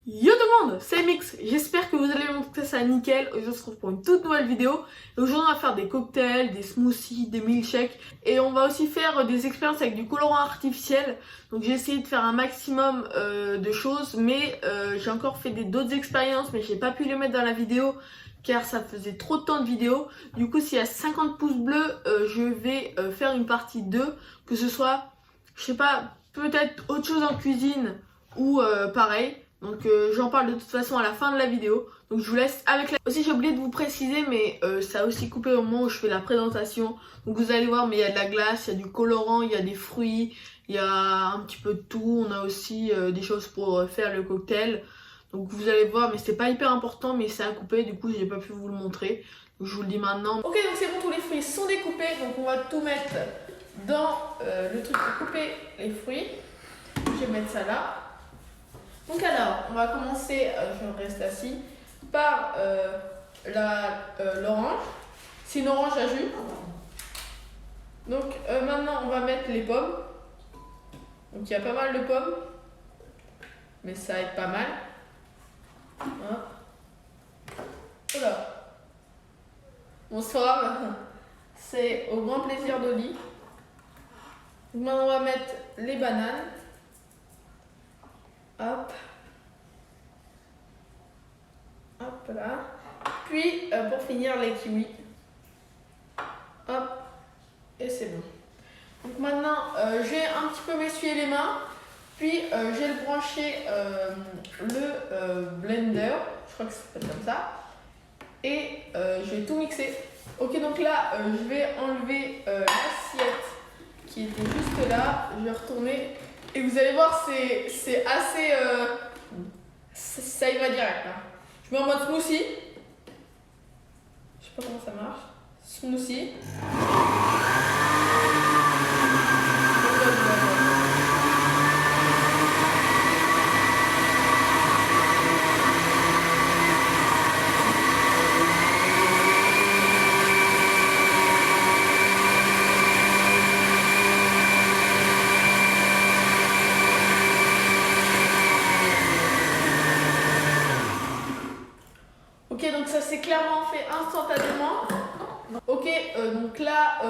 Yo tout le monde, c'est Mix, j'espère que vous allez montrer ça nickel. Aujourd'hui on se retrouve pour une toute nouvelle vidéo. Et aujourd'hui on va faire des cocktails, des smoothies, des milkshakes. Et on va aussi faire des expériences avec du colorant artificiel. Donc j'ai essayé de faire un maximum de choses. Mais j'ai encore fait d'autres expériences, mais j'ai pas pu les mettre dans la vidéo car ça faisait trop de temps de vidéo. Du coup s'il y a 50 pouces bleus, je vais faire une partie 2. Que ce soit, je sais pas, peut-être autre chose en cuisine ou pareil. Donc j'en parle de toute façon à la fin de la vidéo. Donc je vous laisse avec la... Aussi j'ai oublié de vous préciser, mais ça a aussi coupé au moment où je fais la présentation. Donc vous allez voir, mais il y a de la glace, il y a du colorant, il y a des fruits, il y a un petit peu de tout. On a aussi des choses pour faire le cocktail. Donc vous allez voir, mais c'est pas hyper important, mais ça a coupé, du coup j'ai pas pu vous le montrer. Donc je vous le dis maintenant. Ok, donc c'est bon, tous les fruits sont découpés. Donc on va tout mettre dans le truc pour couper les fruits. Je vais mettre ça là. Donc alors, on va commencer, je reste assis, par l'orange. C'est une orange à jus. Donc maintenant, on va mettre les pommes. Donc il y a pas mal de pommes, mais ça aide pas mal. Hein. Voilà. Bonsoir, c'est au grand plaisir d'Oli. Maintenant, on va mettre les bananes. Hop. Hop là. Puis pour finir les kiwis. Hop. Et c'est bon. Donc maintenant je vais un petit peu m'essuyer les mains. Puis je vais le brancher le blender. Je crois que ça s'appelle comme ça. Et je vais tout mixer. Ok, donc là je vais enlever l'assiette qui était juste là. Je vais retourner. Et vous allez voir, c'est assez... ça y va direct là. Je mets en mode smoothie. Je sais pas comment ça marche. Smoothie. Ok, donc ça s'est clairement fait instantanément. Ok, donc là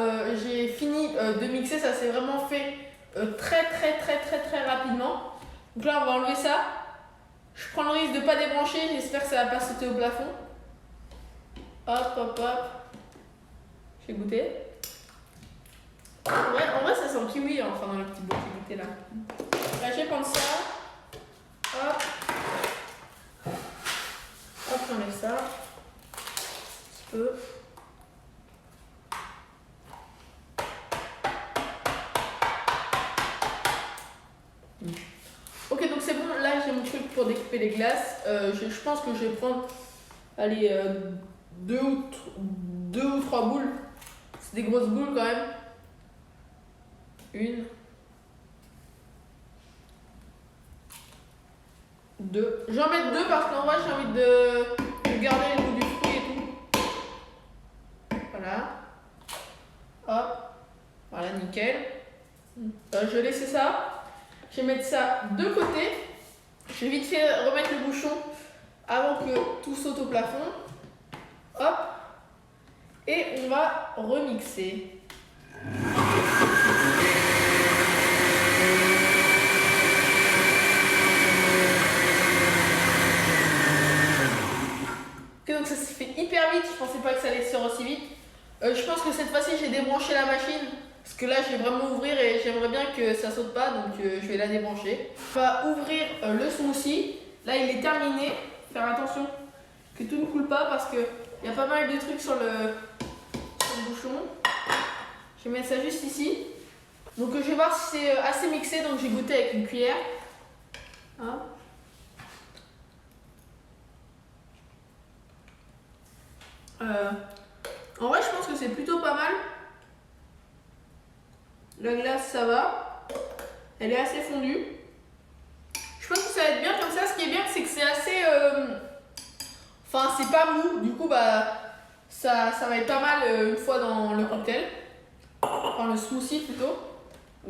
j'ai fini de mixer, ça s'est vraiment fait très rapidement. Donc là on va enlever ça. Je prends le risque de ne pas débrancher, j'espère que ça va pas sauter au plafond. Hop, hop, hop. J'ai goûté. En vrai ça sent le kiwi, enfin dans le petit bout que j'ai goûté là. Là je vais prendre ça. Hop. Hop, on enlève ça. Un petit peu. Ok, donc c'est bon, là j'ai mon truc pour découper les glaces. Je pense que je vais prendre, allez, deux ou trois boules. C'est des grosses boules quand même. Une. Deux. J'en mets deux parce qu'en vrai j'ai envie de garder le goût du fruit et tout. Voilà. Hop. Voilà, nickel. Je vais laisser ça. Je vais mettre ça de côté. Je vais vite fait remettre le bouchon avant que tout saute au plafond. Hop. Et on va remixer. Ok, donc ça s'est fait hyper vite. Je pensais pas que ça allait se faire aussi vite. Je pense que cette fois-ci j'ai débranché la machine. Parce que là je vais vraiment ouvrir et j'aimerais bien que ça saute pas. Donc je vais la débrancher. On va ouvrir le smoothie. Là il est terminé. Faire attention que tout ne coule pas parce qu'il y a pas mal de trucs sur le bouchon. Je vais mettre ça juste ici. Donc je vais voir si c'est assez mixé. Donc j'ai goûté avec une cuillère. Hein. En vrai je pense que c'est plutôt pas mal. La glace ça va. Elle est assez fondue. Je pense que ça va être bien comme ça. Ce qui est bien c'est que c'est assez... Enfin c'est pas mou. Du coup bah ça va être pas mal une fois dans le cocktail. Enfin le smoothie plutôt.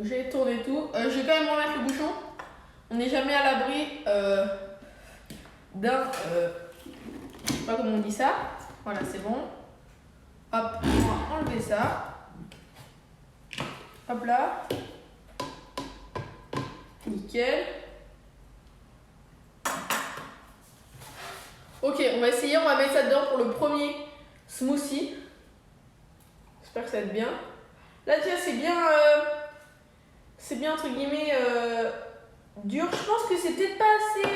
J'ai tourné tout. Je vais quand même remettre le bouchon. On n'est jamais à l'abri je sais pas comment on dit ça. Voilà, c'est bon. Hop, on va enlever ça. Hop là. Nickel. Ok, on va essayer, on va mettre ça dedans pour le premier smoothie. J'espère que ça va être bien. Là déjà c'est bien entre guillemets dur. Je pense que c'est peut-être pas assez...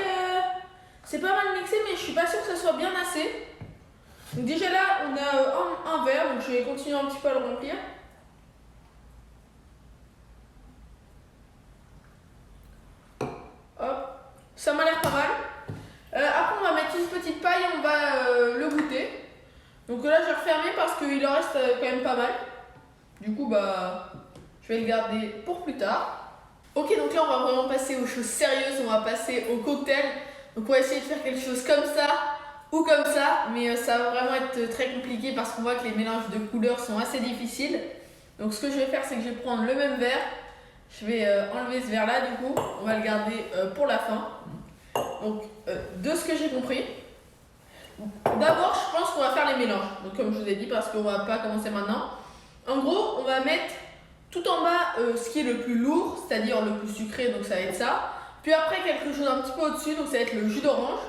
c'est pas mal mixé, mais je suis pas sûre que ça soit bien assez. Donc déjà là on a un verre, donc je vais continuer un petit peu à le remplir. Hop, ça m'a l'air pas mal. Après on va mettre une petite paille et on va le goûter. Donc là je vais refermer parce qu'il en reste quand même pas mal. Du coup bah je vais le garder pour plus tard. Ok, donc là on va vraiment passer aux choses sérieuses, on va passer au cocktail. Donc on va essayer de faire quelque chose comme ça ou comme ça, mais ça va vraiment être très compliqué parce qu'on voit que les mélanges de couleurs sont assez difficiles. Donc ce que je vais faire, c'est que je vais prendre le même verre. Je vais enlever ce verre là, du coup on va le garder pour la fin. Donc de ce que j'ai compris, d'abord je pense qu'on va faire les mélanges. Donc comme je vous ai dit, parce qu'on va pas commencer maintenant. En gros on va mettre tout en bas ce qui est le plus lourd, c'est-à-dire le plus sucré, donc ça va être ça. Puis après quelque chose un petit peu au-dessus, donc ça va être le jus d'orange,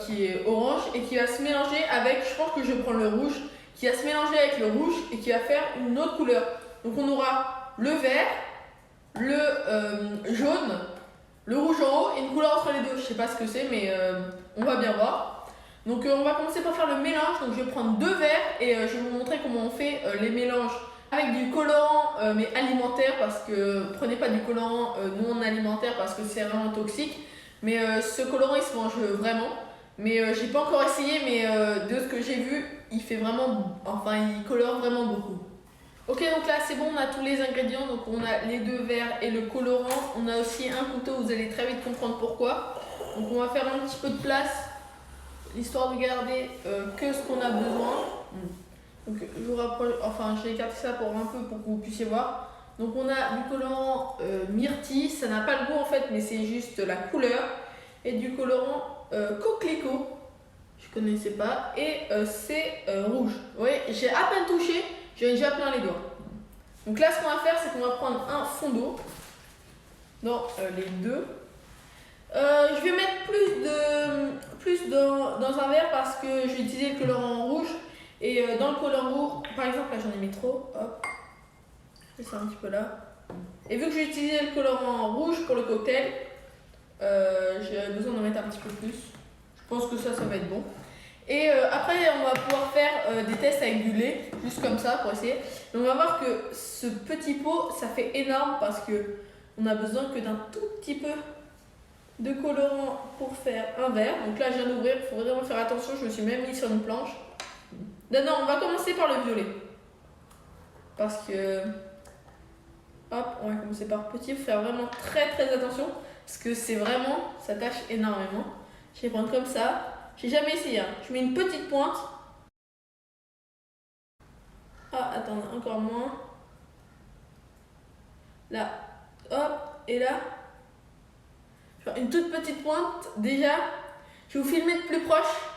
qui est orange et qui va se mélanger avec, je pense que je vais prendre le rouge, qui va se mélanger avec le rouge et qui va faire une autre couleur. Donc on aura le vert, le jaune, le rouge en haut et une couleur entre les deux. Je sais pas ce que c'est, mais on va bien voir. Donc on va commencer par faire le mélange. Donc je vais prendre deux verres et je vais vous montrer comment on fait les mélanges avec du colorant mais alimentaire, parce que prenez pas du colorant non alimentaire parce que c'est vraiment toxique. Mais ce colorant il se mange vraiment. Mais j'ai pas encore essayé, mais de ce que j'ai vu, il fait vraiment, enfin il colore vraiment beaucoup. Ok, donc là c'est bon, on a tous les ingrédients, donc on a les deux verres et le colorant. On a aussi un couteau, vous allez très vite comprendre pourquoi. Donc on va faire un petit peu de place, histoire de garder que ce qu'on a besoin. Donc je vous rapproche, enfin j'ai écarté ça pour un peu pour que vous puissiez voir. Donc on a du colorant myrtille, ça n'a pas le goût en fait, mais c'est juste la couleur. Et du colorant coquelicot, je connaissais pas, et c'est rouge. Vous voyez, j'ai à peine touché, j'ai déjà plein les doigts. Donc là ce qu'on va faire, c'est qu'on va prendre un fond d'eau dans les deux. Je vais mettre plus dans un verre parce que je vais utiliser le colorant rouge. Et dans le colorant rouge, par exemple, là j'en ai mis trop, hop, je fais ça un petit peu là. Et vu que j'ai utilisé le colorant rouge pour le cocktail, j'ai besoin d'en mettre un petit peu plus. Je pense que ça va être bon. Et après, on va pouvoir faire des tests avec du lait, juste comme ça pour essayer. Et on va voir que ce petit pot, ça fait énorme parce que on a besoin que d'un tout petit peu de colorant pour faire un verre. Donc là, je viens d'ouvrir, il faut vraiment faire attention, je me suis même mis sur une planche. Non, on va commencer par le violet. Parce que... Hop, on va commencer par petit, il faut faire vraiment très attention. Parce que c'est vraiment, ça tâche énormément. Je vais prendre comme ça. J'ai jamais essayé. Hein. Je mets une petite pointe. Ah, attends, encore moins. Là, hop, et là. Je vais faire une toute petite pointe. Déjà, je vais vous filmer de plus proche.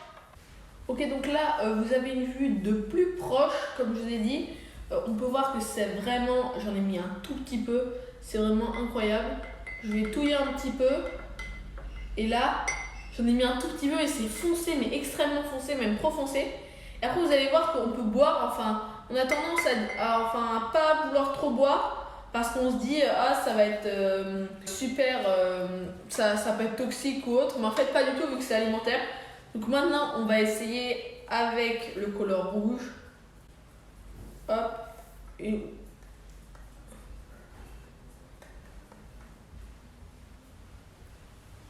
Ok, donc là, vous avez une vue de plus proche, comme je vous ai dit. On peut voir que c'est vraiment, j'en ai mis un tout petit peu. C'est vraiment incroyable. Je vais touiller un petit peu. Et là, j'en ai mis un tout petit peu et c'est foncé, mais extrêmement foncé, même trop foncé. Et après, vous allez voir qu'on peut boire. Enfin, on a tendance à pas vouloir trop boire. Parce qu'on se dit, ah, ça va être super, ça peut être toxique ou autre. Mais en fait, pas du tout, vu que c'est alimentaire. Donc maintenant, on va essayer avec le color rouge. Hop. Et...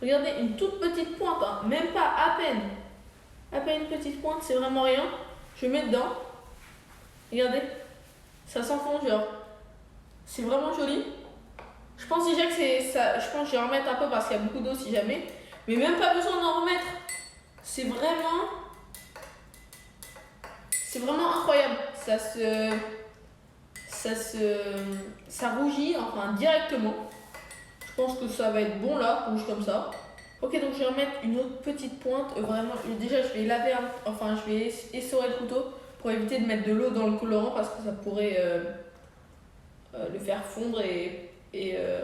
regardez, une toute petite pointe, hein. Même pas, à peine. À peine une petite pointe, c'est vraiment rien. Je mets dedans. Regardez, ça s'enfonce, genre. C'est vraiment joli. Je pense déjà que c'est ça. Je pense que je vais en remettre un peu parce qu'il y a beaucoup d'eau si jamais. Mais même pas besoin d'en remettre. C'est vraiment incroyable. Ça rougit, enfin directement. Je pense que ça va être bon là, rouge comme ça. Ok, donc je vais remettre une autre petite pointe. Vraiment, déjà je vais laver, je vais essorer le couteau pour éviter de mettre de l'eau dans le colorant parce que ça pourrait le faire fondre et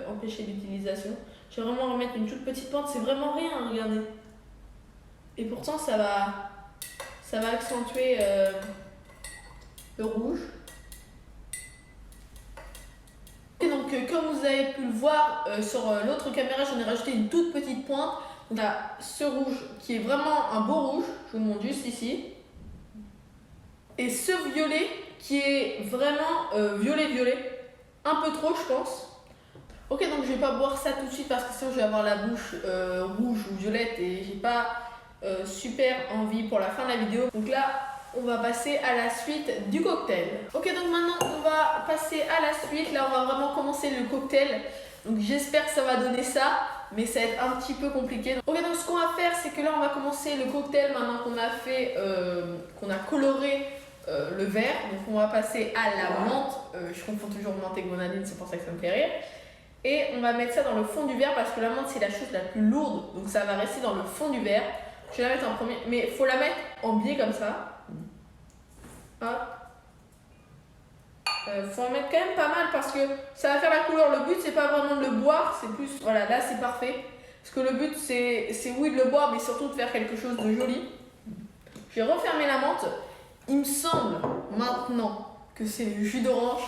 empêcher l'utilisation. Je vais vraiment remettre une toute petite pointe, c'est vraiment rien, hein, regardez. Et pourtant ça va accentuer le rouge. Et donc comme vous avez pu le voir sur l'autre caméra, j'en ai rajouté une toute petite pointe. On a ce rouge qui est vraiment un beau rouge, je vous le montre juste ici. Et ce violet qui est vraiment violet, un peu trop je pense. Ok, donc je vais pas boire ça tout de suite parce que sinon je vais avoir la bouche rouge ou violette et j'ai pas super envie pour la fin de la vidéo. Donc là, on va passer à la suite du cocktail. Ok, donc maintenant on va passer à la suite. Là, on va vraiment commencer le cocktail. Donc j'espère que ça va donner ça, mais ça va être un petit peu compliqué. Ok, donc ce qu'on va faire, c'est que là, on va commencer le cocktail maintenant qu'on a fait, qu'on a coloré le vert. Donc on va passer à la menthe. Je confonds toujours menthe et grenadine, c'est pour ça que ça me fait rire. Et on va mettre ça dans le fond du verre parce que la menthe c'est la chose la plus lourde, donc ça va rester dans le fond du verre. Je vais la mettre en premier, mais il faut la mettre en biais comme ça. Hop. Faut en mettre quand même pas mal parce que ça va faire la couleur. Le but c'est pas vraiment de le boire, c'est plus, voilà, là c'est parfait. Parce que le but c'est oui de le boire, mais surtout de faire quelque chose de joli. Je vais refermer la menthe. Il me semble maintenant que c'est le jus d'orange.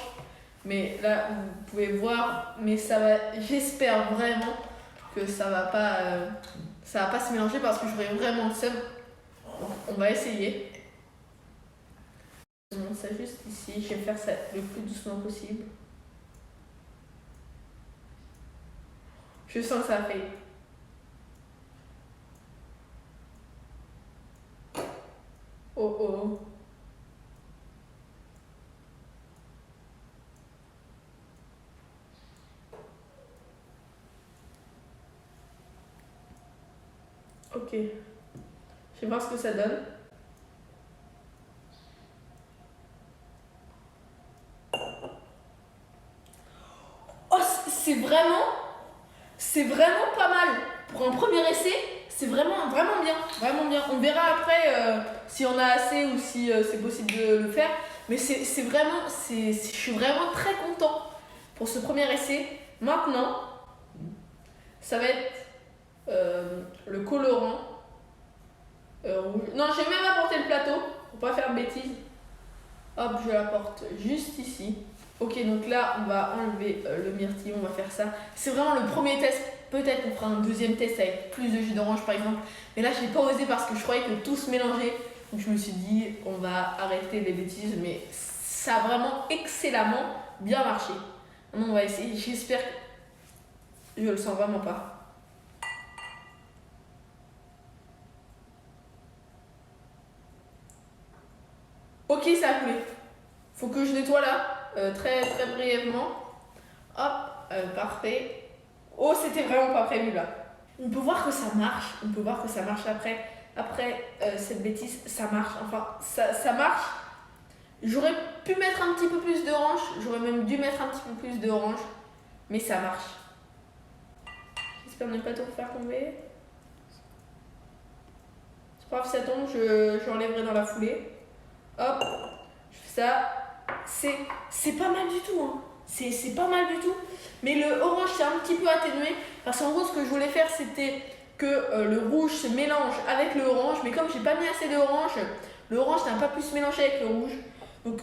Mais là, vous pouvez voir, mais ça va. J'espère vraiment que ça va pas se mélanger parce que j'aurais vraiment le seum. On va essayer. Je monte ça juste ici. Je vais faire ça le plus doucement possible. Je sens que ça fait. Oh oh. Ok, je vais voir ce que ça donne. Oh, c'est vraiment pas mal. Pour un premier essai, c'est vraiment bien. On verra après si on a assez ou si c'est possible de le faire. Mais je suis vraiment très content pour ce premier essai. Maintenant, ça va être le colorant rouge. Non, j'ai même apporté le plateau pour pas faire de bêtises. Hop, je l'apporte juste ici. Ok, donc là, on va enlever le myrtille, on va faire ça. C'est vraiment le premier test. Peut-être qu'on fera un deuxième test avec plus de jus d'orange par exemple. Mais là, j'ai pas osé parce que je croyais que tout se mélangeait. Donc je me suis dit, on va arrêter les bêtises. Mais ça a vraiment excellemment bien marché. Maintenant, on va essayer. J'espère que je le sens vraiment pas. Ok, ça a coulé. Faut que je nettoie là, très brièvement. Hop, parfait. Oh, c'était vraiment pas prévu là. On peut voir que ça marche après cette bêtise, ça marche. Enfin, ça marche. J'aurais pu mettre un petit peu plus d'orange. J'aurais même dû mettre un petit peu plus d'orange. Mais ça marche. J'espère ne pas tout faire tomber. C'est pas grave, ça tombe, je l'enlèverai dans la foulée. Hop, je fais ça. C'est pas mal du tout, hein. C'est pas mal du tout. Mais le orange c'est un petit peu atténué. Parce qu'en gros ce que je voulais faire c'était que le rouge se mélange avec le orange. Mais comme j'ai pas mis assez d'orange, le orange n'a pas pu se mélanger avec le rouge. Donc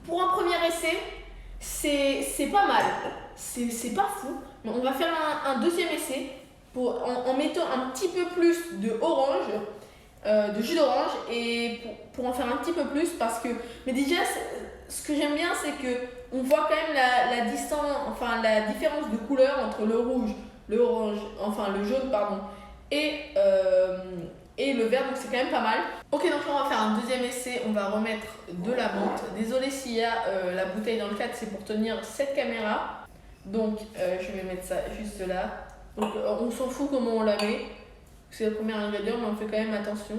pour un premier essai, c'est pas mal. C'est pas fou. Mais on va faire un deuxième essai en mettant un petit peu plus de orange. De jus d'orange et pour en faire un petit peu plus parce que mais déjà ce que j'aime bien c'est que on voit quand même la distance, enfin la différence de couleur entre le rouge, le orange, enfin le jaune pardon et le vert, donc c'est quand même pas mal. Ok, donc là on va faire un deuxième essai, on va remettre de la menthe. Désolé s'il y a la bouteille dans le cadre, c'est pour tenir cette caméra. Donc je vais mettre ça juste là. Donc on s'en fout comment on la met. C'est le premier ingrédient, mais on fait quand même attention.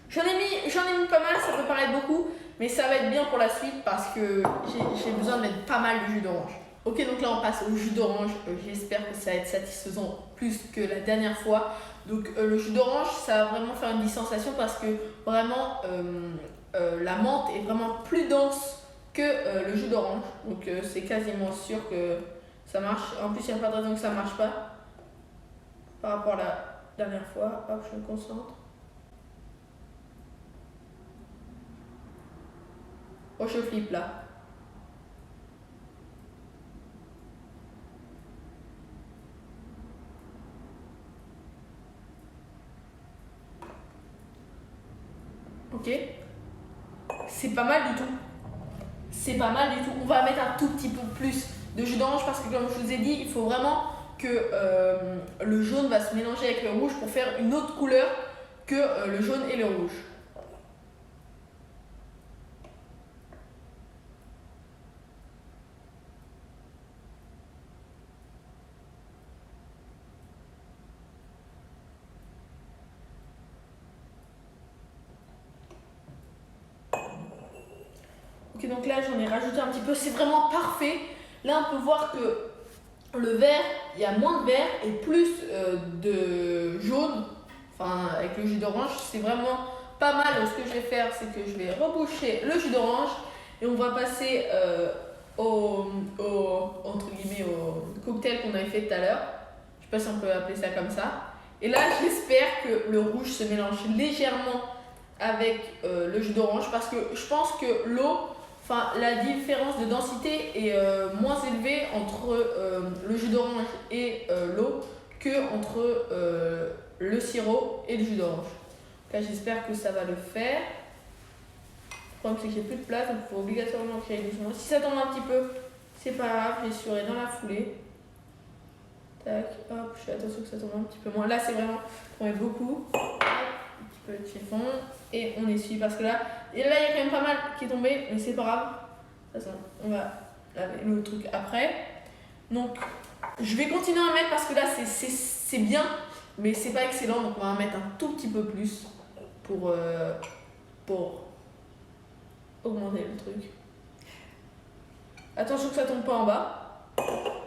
J'en ai mis pas mal, ça peut paraître beaucoup, mais ça va être bien pour la suite parce que j'ai besoin de mettre pas mal de jus d'orange. Ok, donc là on passe au jus d'orange. J'espère que ça va être satisfaisant plus que la dernière fois. Donc le jus d'orange, ça va vraiment faire une distanciation parce que vraiment la menthe est vraiment plus dense que le jus d'orange. Donc c'est quasiment sûr que ça marche. En plus, il n'y a pas de raison que ça marche pas par rapport à la dernière fois. Hop, je me concentre. Oh, je flippe là. Ok. C'est pas mal du tout. C'est pas mal du tout. On va mettre un tout petit peu plus de jus d'orange parce que comme je vous ai dit, il faut vraiment que le jaune va se mélanger avec le rouge pour faire une autre couleur que le jaune et le rouge. Ok, donc là j'en ai rajouté un petit peu, c'est vraiment parfait. Là on peut voir que le vert, il y a moins de vert et plus de jaune, enfin avec le jus d'orange, c'est vraiment pas mal. Ce que je vais faire, c'est que je vais reboucher le jus d'orange et on va passer entre guillemets, au cocktail qu'on avait fait tout à l'heure. Je sais pas si on peut appeler ça comme ça. Et là j'espère que le rouge se mélange légèrement avec le jus d'orange parce que je pense que l'eau, enfin la différence de densité est moins élevée entre le jus d'orange et l'eau que entre le sirop et le jus d'orange. Là j'espère que ça va le faire. Le problème c'est que j'ai plus de place donc il faut obligatoirement que j'aille doucement. Si ça tombe un petit peu, c'est pas grave, j'essuierai dans la foulée. Tac, hop, je fais attention que ça tombe un petit peu moins. Là c'est vraiment, on met beaucoup. Un petit peu de chiffon et on essuie parce que là, et là il y a quand même pas mal qui est tombé, mais c'est pas grave. De toute façon, on va laver le truc après. Donc je vais continuer à mettre parce que là c'est bien, mais c'est pas excellent, donc on va en mettre un tout petit peu plus pour augmenter le truc. Attention que ça tombe pas en bas.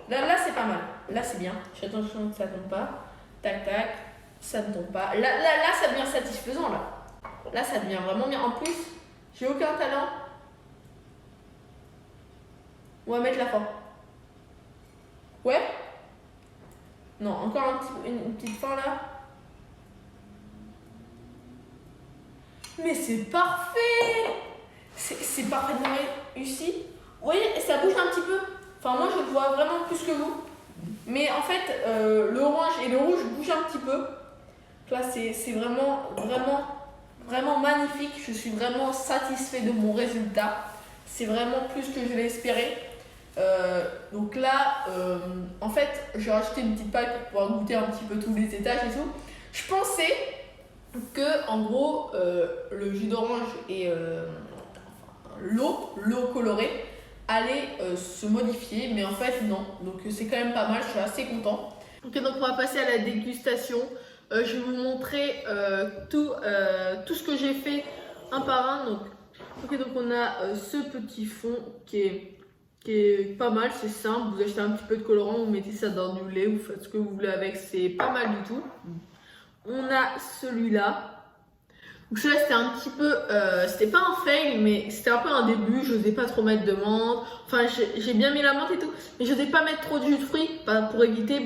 Là c'est pas mal, là c'est bien. Je fais attention que ça tombe pas. Tac tac, ça ne tombe pas. Là ça devient satisfaisant là. Là ça devient vraiment bien. En plus, j'ai aucun talent. On va mettre la fin. Ouais? Non, encore une petite fin là. Mais c'est parfait! C'est parfaitement réussi. Vous voyez, ça bouge un petit peu. Enfin, moi je le vois vraiment plus que vous. Mais en fait, l'orange et le rouge bougent un petit peu. Là, c'est vraiment magnifique. Je suis vraiment satisfait de mon résultat. C'est vraiment plus que je l'ai espéré. Donc là, en fait, j'ai rajouté une petite paille pour pouvoir goûter un petit peu tous les étages et tout. Je pensais que, en gros, le jus d'orange et l'eau colorée allait se modifier, mais en fait non. Donc c'est quand même pas mal, je suis assez content. Ok, donc on va passer à la dégustation. Je vais vous montrer tout ce que j'ai fait un par un. Donc on a ce petit fond qui est pas mal, c'est simple. Vous achetez un petit peu de colorant, vous mettez ça dans du lait, vous faites ce que vous voulez avec, c'est pas mal du tout. On a celui-là. Donc celui-là c'était un petit peu, c'était pas un fail, mais c'était un peu un début. Je n'osais pas trop mettre de menthe. Enfin j'ai bien mis la menthe et tout, mais je n'osais pas mettre trop de jus de fruits pour éviter,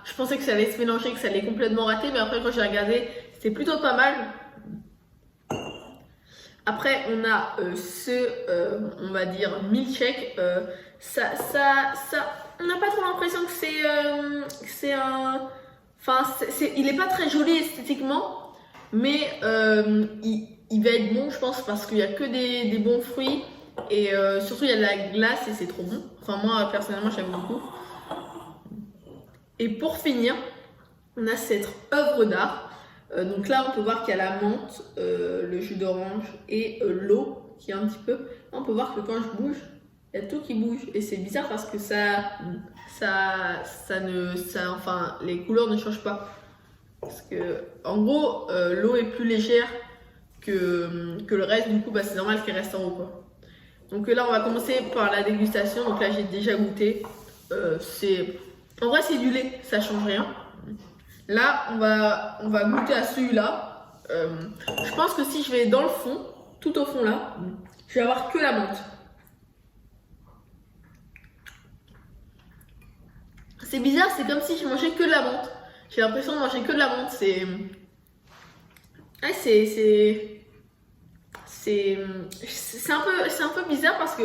je pensais que ça allait se mélanger, que ça allait complètement rater. Mais après quand j'ai regardé, c'était plutôt pas mal. Après on a on va dire milkshake. On n'a pas trop l'impression que c'est un... Enfin il est pas très joli esthétiquement. Mais il va être bon, je pense, parce qu'il n'y a que des bons fruits. Et surtout, il y a de la glace et c'est trop bon. Enfin, moi, personnellement, j'aime beaucoup. Et pour finir, on a cette œuvre d'art. Donc là, on peut voir qu'il y a la menthe, le jus d'orange et l'eau qui est un petit peu. Là, on peut voir que quand je bouge, il y a tout qui bouge. Et c'est bizarre parce que enfin, les couleurs ne changent pas. Parce que, en gros, l'eau est plus légère que le reste, du coup, c'est normal qu'elle reste en haut, quoi. Donc là on va commencer par la dégustation. Donc là j'ai déjà goûté. En vrai c'est du lait, ça change rien. Là on va goûter à celui-là. Je pense que si je vais dans le fond, tout au fond là, je vais avoir que la menthe. C'est bizarre, c'est comme si je mangeais que de la menthe. J'ai l'impression de manger que de la menthe. C'est un peu bizarre parce que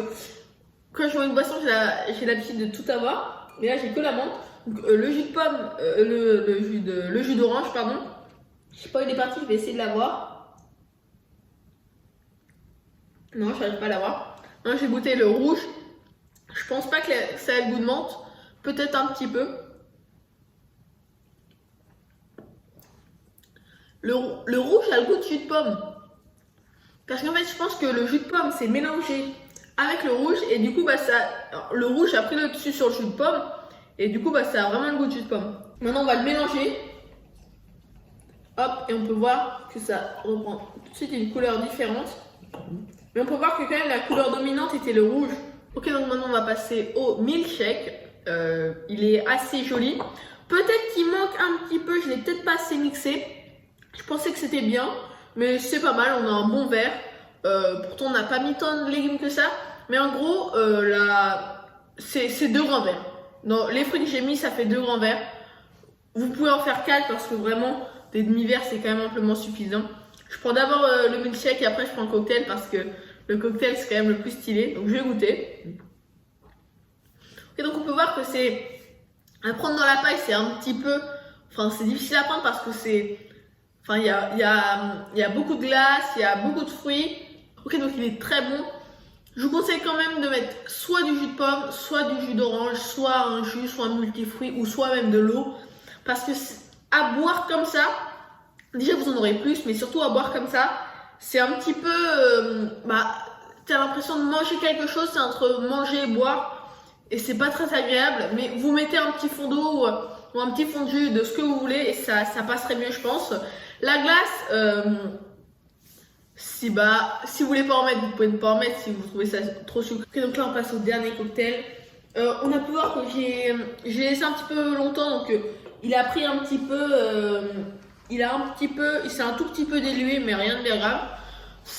quand je bois une boisson, j'ai l'habitude de tout avoir. Mais là, j'ai que la menthe. Donc, le jus de pomme, le jus d'orange, pardon. Je sais pas où il est parti, je vais essayer de l'avoir. Non, je n'arrive pas à l'avoir. Non, j'ai goûté le rouge. Je pense pas que ça ait le goût de menthe. Peut-être un petit peu. Le rouge a le goût de jus de pomme. Parce qu'en fait, je pense que le jus de pomme s'est mélangé avec le rouge. Et du coup, le rouge a pris le dessus sur le jus de pomme. Et du coup, ça a vraiment le goût de jus de pomme. Maintenant, on va le mélanger. Hop, et on peut voir que ça reprend tout de suite une couleur différente. Mais on peut voir que quand même la couleur dominante était le rouge. Ok, donc maintenant, on va passer au milkshake. Il est assez joli. Peut-être qu'il manque un petit peu, je l'ai peut-être pas assez mixé. Je pensais que c'était bien, mais c'est pas mal, on a un bon verre. Pourtant, on n'a pas mis tant de légumes que ça. Mais en gros, c'est 2 grands verres. Dans les fruits que j'ai mis, ça fait 2 grands verres. Vous pouvez en faire 4 parce que vraiment, des demi-verres, c'est quand même amplement suffisant. Je prends d'abord le milkshake et après, je prends le cocktail parce que le cocktail, c'est quand même le plus stylé. Donc, je vais goûter. Et donc, on peut voir que c'est à prendre dans la paille, c'est un petit peu... Enfin, c'est difficile à prendre parce que c'est... Enfin, il y a beaucoup de glace, il y a beaucoup de fruits. Ok, donc il est très bon. Je vous conseille quand même de mettre soit du jus de pomme, soit du jus d'orange, soit un jus, soit un multifruit, ou soit même de l'eau. Parce que à boire comme ça, déjà vous en aurez plus, mais surtout à boire comme ça, c'est un petit peu... t'as l'impression de manger quelque chose, c'est entre manger et boire. Et c'est pas très agréable, mais vous mettez un petit fond d'eau ou un petit fond de jus de ce que vous voulez et ça passerait mieux, je pense. La glace, si vous voulez pas en mettre, vous pouvez ne pas en mettre si vous trouvez ça trop sucré. Ok, donc là on passe au dernier cocktail. On a pu voir que j'ai laissé un petit peu longtemps, donc il a pris un petit peu, il s'est un tout petit peu dilué, mais rien de bien grave.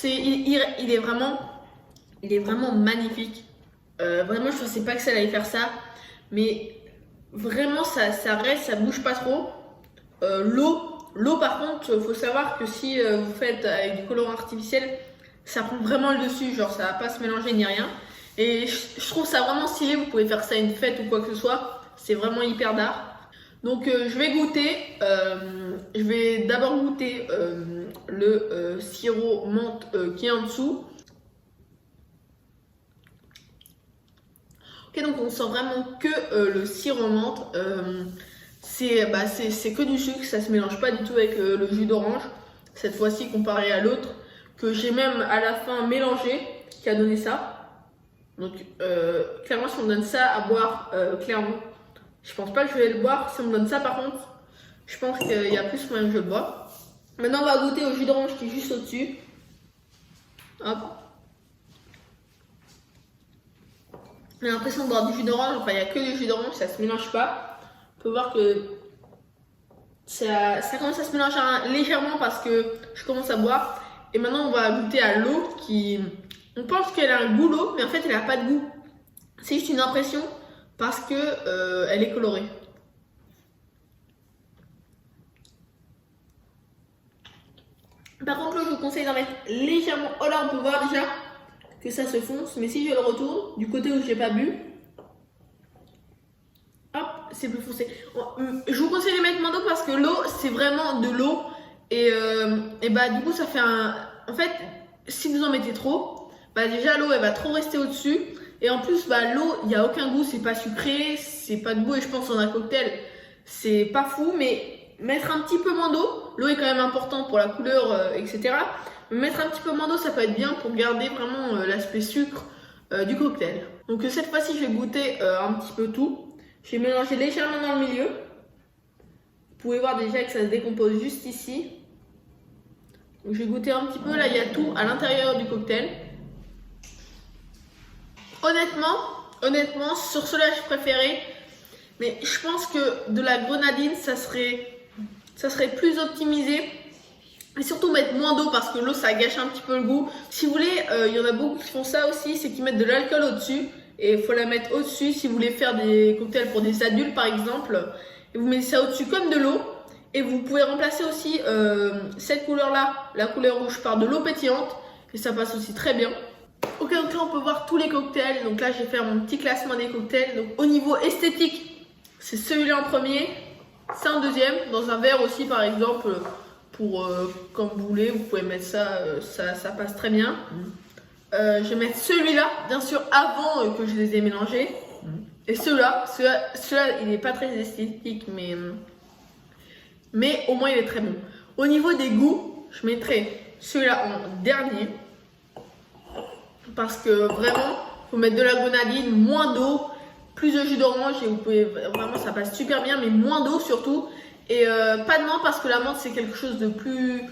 Il est vraiment magnifique. Vraiment, je pensais pas que ça allait faire ça, mais vraiment ça reste, ça bouge pas trop. L'eau par contre, faut savoir que si vous faites avec du colorant artificiel, ça prend vraiment le dessus, genre ça va pas se mélanger ni rien. Et je trouve ça vraiment stylé, vous pouvez faire ça à une fête ou quoi que ce soit, c'est vraiment hyper d'art. Donc je vais goûter, je vais d'abord goûter le sirop menthe qui est en dessous. Ok, donc on sent vraiment que le sirop menthe. C'est que du sucre, ça se mélange pas du tout avec le jus d'orange. Cette fois-ci comparé à l'autre que j'ai même à la fin mélangé, qui a donné ça. Donc clairement si on me donne ça à boire, clairement, je pense pas que je vais le boire. Si on me donne ça par contre, je pense qu'il y a plus moyen que je le bois. Maintenant on va goûter au jus d'orange qui est juste au-dessus. Hop. J'ai l'impression de boire du jus d'orange, enfin il n'y a que du jus d'orange, ça se mélange pas. On peut voir que ça commence à se mélanger légèrement parce que je commence à boire. Et maintenant on va goûter à l'eau qui... On pense qu'elle a un goût l'eau, mais en fait elle n'a pas de goût. C'est juste une impression parce que elle est colorée. Par contre l'eau je vous conseille d'en mettre légèrement... Oh là on peut voir déjà que ça se fonce, mais si je le retourne du côté où j'ai pas bu, hop, c'est plus foncé. Je vous conseille de mettre moins d'eau parce que l'eau, c'est vraiment de l'eau. Et du coup, ça fait un... En fait, si vous en mettez trop, déjà l'eau, elle va trop rester au-dessus. Et en plus, l'eau, il n'y a aucun goût, c'est pas sucré, c'est pas de goût. Et je pense dans un cocktail, c'est pas fou, mais mettre un petit peu moins d'eau. L'eau est quand même importante pour la couleur, etc. Mais mettre un petit peu moins d'eau, ça peut être bien pour garder vraiment l'aspect sucre du cocktail. Donc cette fois-ci, je vais goûter un petit peu tout. Je vais mélanger légèrement dans le milieu. Vous pouvez voir déjà que ça se décompose juste ici. Donc je vais goûter un petit peu. Là, il y a tout à l'intérieur du cocktail. Honnêtement, sur cela je préférais. Mais je pense que de la grenadine, ça serait plus optimisé. Et surtout mettre moins d'eau parce que l'eau ça gâche un petit peu le goût. Si vous voulez, il y en a beaucoup qui font ça aussi, c'est qu'ils mettent de l'alcool au-dessus. Et il faut la mettre au-dessus si vous voulez faire des cocktails pour des adultes par exemple. Et vous mettez ça au-dessus comme de l'eau. Et vous pouvez remplacer aussi cette couleur-là, la couleur rouge, par de l'eau pétillante. Et ça passe aussi très bien. Ok, donc là on peut voir tous les cocktails. Donc là je vais faire mon petit classement des cocktails. Donc au niveau esthétique, c'est celui-là en premier. C'est en deuxième, dans un verre aussi par exemple. Pour comme vous voulez, vous pouvez mettre ça, ça passe très bien. Je vais mettre celui-là, bien sûr, avant que je les ai mélangés. Et celui-là, il n'est pas très esthétique, mais au moins il est très bon. Au niveau des goûts, je mettrai celui-là en dernier. Parce que vraiment, il faut mettre de la grenadine, moins d'eau, plus de jus d'orange et vous pouvez vraiment, ça passe super bien, mais moins d'eau surtout. Et pas de menthe parce que la menthe c'est quelque chose de plus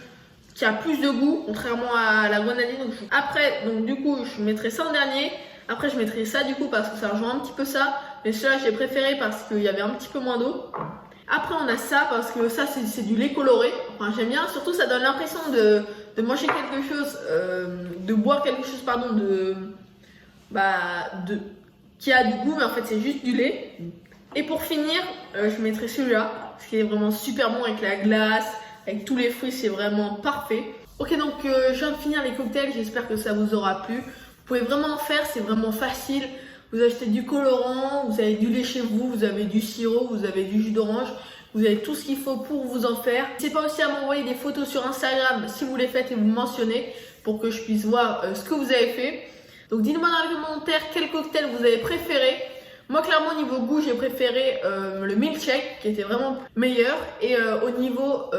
qui a plus de goût contrairement à la grenadine. Après, donc du coup je mettrai ça en dernier. Après je mettrai ça du coup parce que ça rejoint un petit peu ça. Mais celui-là j'ai préféré parce qu'il y avait un petit peu moins d'eau. Après on a ça parce que ça c'est du lait coloré. Enfin j'aime bien, surtout ça donne l'impression de manger quelque chose, de boire quelque chose pardon qui a du goût mais en fait c'est juste du lait. Et pour finir, je mettrai celui-là, parce qu'il est vraiment super bon avec la glace, avec tous les fruits, c'est vraiment parfait. Ok, donc je viens de finir les cocktails, j'espère que ça vous aura plu. Vous pouvez vraiment en faire, c'est vraiment facile. Vous achetez du colorant, vous avez du lait chez vous, vous avez du sirop, vous avez du jus d'orange, vous avez tout ce qu'il faut pour vous en faire. N'hésitez pas aussi à m'envoyer des photos sur Instagram si vous les faites et vous mentionnez pour que je puisse voir ce que vous avez fait. Donc dites-moi dans les commentaires quel cocktail vous avez préféré. Moi, clairement, au niveau goût, j'ai préféré le milkshake qui était vraiment meilleur. Et au niveau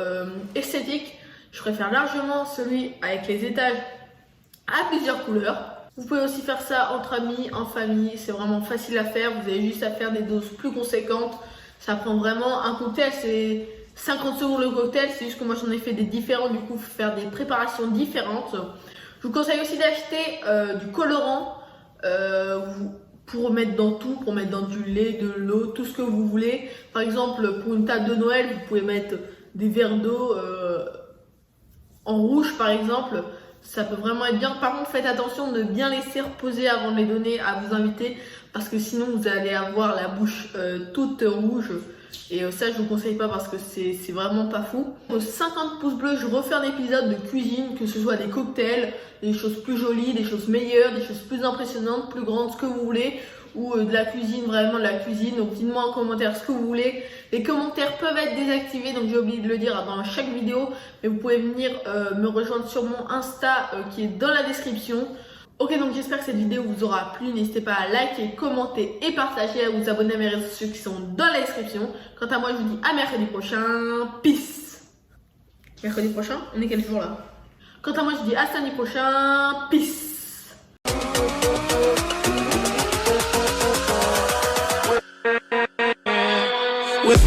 esthétique, je préfère largement celui avec les étages à plusieurs couleurs. Vous pouvez aussi faire ça entre amis, en famille. C'est vraiment facile à faire. Vous avez juste à faire des doses plus conséquentes. Ça prend vraiment un cocktail. C'est 50 secondes le cocktail. C'est juste que moi, j'en ai fait des différents. Du coup, faut faire des préparations différentes. Je vous conseille aussi d'acheter du colorant. Pour mettre dans tout, pour mettre dans du lait, de l'eau, tout ce que vous voulez. Par exemple, pour une table de Noël, vous pouvez mettre des verres d'eau en rouge par exemple. Ça peut vraiment être bien. Par contre, faites attention de bien laisser reposer avant de les donner à vos invités. Parce que sinon, vous allez avoir la bouche toute rouge. Et ça, je vous conseille pas parce que c'est vraiment pas fou. Aux 50 pouces bleus, je refais un épisode de cuisine, que ce soit des cocktails, des choses plus jolies, des choses meilleures, des choses plus impressionnantes, plus grandes, ce que vous voulez. Ou de la cuisine, vraiment de la cuisine. Donc dites-moi en commentaire ce que vous voulez. Les commentaires peuvent être désactivés, donc j'ai oublié de le dire dans chaque vidéo. Mais vous pouvez venir me rejoindre sur mon Insta qui est dans la description. Ok, donc j'espère que cette vidéo vous aura plu. N'hésitez pas à liker, commenter et partager, à vous abonner à mes réseaux sociaux qui sont dans la description. Quant à moi, je vous dis à mercredi prochain. Peace. Mercredi prochain, on est quel jour là? Quant à moi, je vous dis à samedi prochain. Peace. With